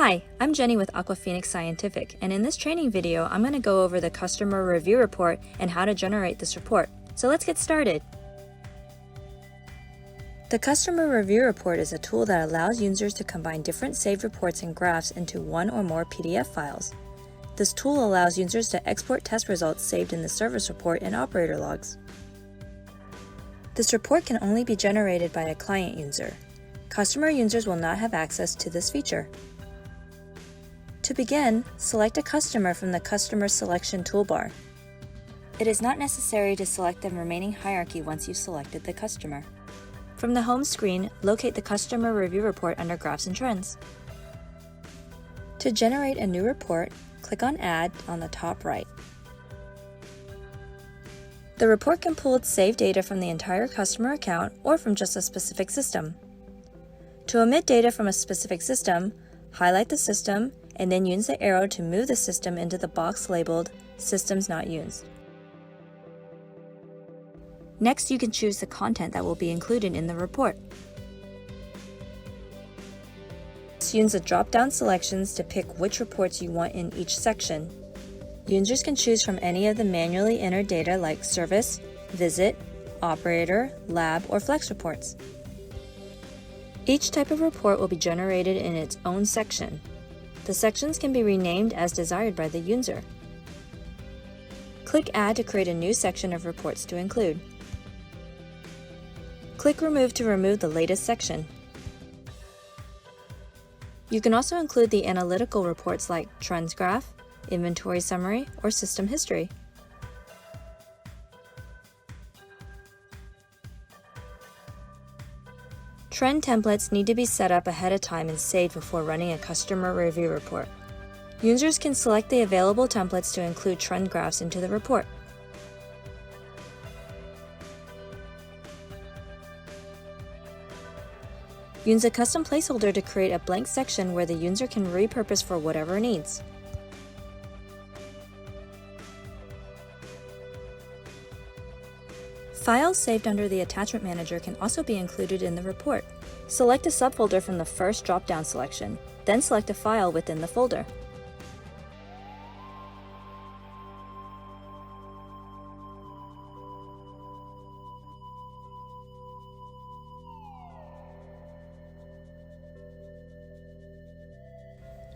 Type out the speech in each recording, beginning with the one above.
Hi, I'm Jenny with AquaPhoenix Scientific, and in this training video, I'm going to go over the customer review report and how to generate this report. So let's get started. The customer review report is a tool that allows users to combine different saved reports and graphs into one or more PDF files. This tool allows users to export test results saved in the service report and operator logs. This report can only be generated by a client user. Customer users will not have access to this feature. To begin, select a customer from the Customer Selection toolbar. It is not necessary to select the remaining hierarchy once you've selected the customer. From the home screen, locate the Customer Review Report under Graphs and Trends. To generate a new report, click on Add on the top right. The report can pull its saved data from the entire customer account or from just a specific system. To omit data from a specific system, highlight the system and then use the arrow to move the system into the box labeled Systems Not Used. Next, you can choose the content that will be included in the report. Use the drop-down selections to pick which reports you want in each section. Users can choose from any of the manually entered data like service, visit, operator, lab, or flex reports. Each type of report will be generated in its own section. The sections can be renamed as desired by the user. Click Add to create a new section of reports to include. Click Remove to remove the latest section. You can also include the analytical reports like Trends Graph, Inventory Summary, or System History. Trend templates need to be set up ahead of time and saved before running a customer review report. Users can select the available templates to include trend graphs into the report. Use a custom placeholder to create a blank section where the user can repurpose for whatever needs. Files saved under the Attachment Manager can also be included in the report. Select a subfolder from the first drop-down selection, then select a file within the folder.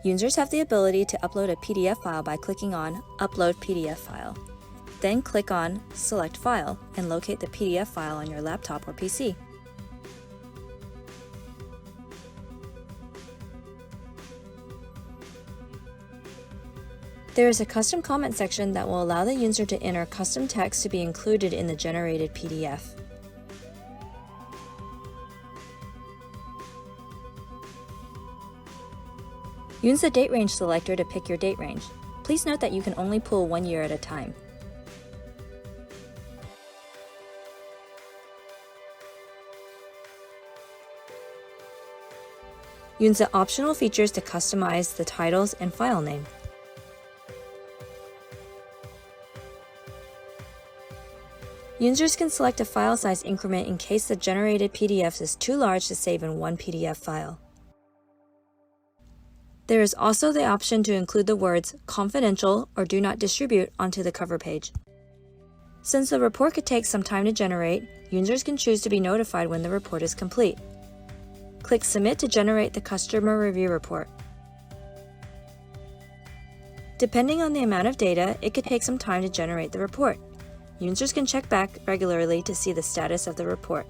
Users have the ability to upload a PDF file by clicking on Upload PDF File. Then click on Select File and locate the PDF file on your laptop or PC. There is a custom comment section that will allow the user to enter custom text to be included in the generated PDF. Use the Date Range selector to pick your date range. Please note that you can only pull 1 year at a time. Use the optional features to customize the titles and file name. Users can select a file size increment in case the generated PDF is too large to save in one PDF file. There is also the option to include the words confidential or do not distribute onto the cover page. Since the report could take some time to generate, users can choose to be notified when the report is complete. Click Submit to generate the customer review report. Depending on the amount of data, it could take some time to generate the report. Users can check back regularly to see the status of the report.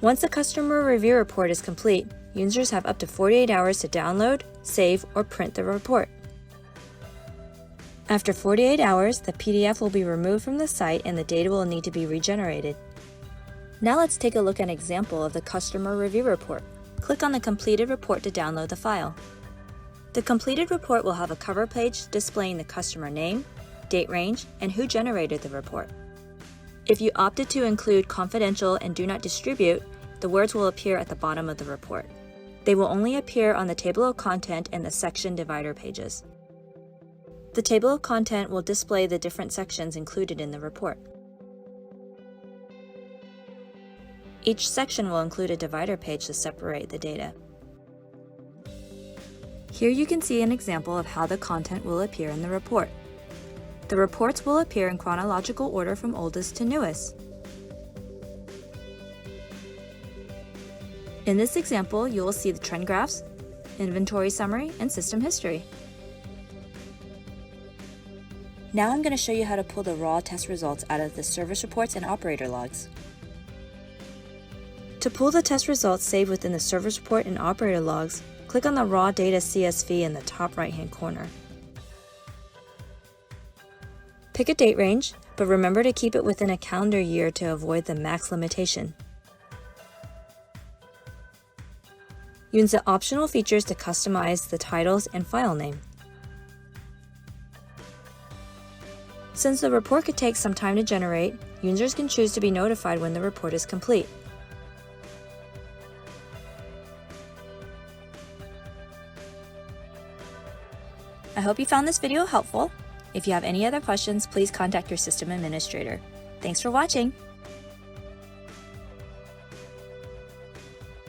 Once the customer review report is complete, users have up to 48 hours to download, save, or print the report. After 48 hours, the PDF will be removed from the site and the data will need to be regenerated. Now let's take a look at an example of the customer review report. Click on the completed report to download the file. The completed report will have a cover page displaying the customer name, date range, and who generated the report. If you opted to include confidential and do not distribute, the words will appear at the bottom of the report. They will only appear on the table of content and the section divider pages. The table of content will display the different sections included in the report. Each section will include a divider page to separate the data. Here you can see an example of how the content will appear in the report. The reports will appear in chronological order from oldest to newest. In this example, you will see the trend graphs, inventory summary, and system history. Now I'm going to show you how to pull the raw test results out of the service reports and operator logs. To pull the test results saved within the service report and operator logs, click on the Raw Data CSV in the top right-hand corner. Pick a date range, but remember to keep it within a calendar year to avoid the max limitation. Use the optional features to customize the titles and file name. Since the report could take some time to generate, users can choose to be notified when the report is complete. I hope you found this video helpful. If you have any other questions, please contact your system administrator. Thanks for watching!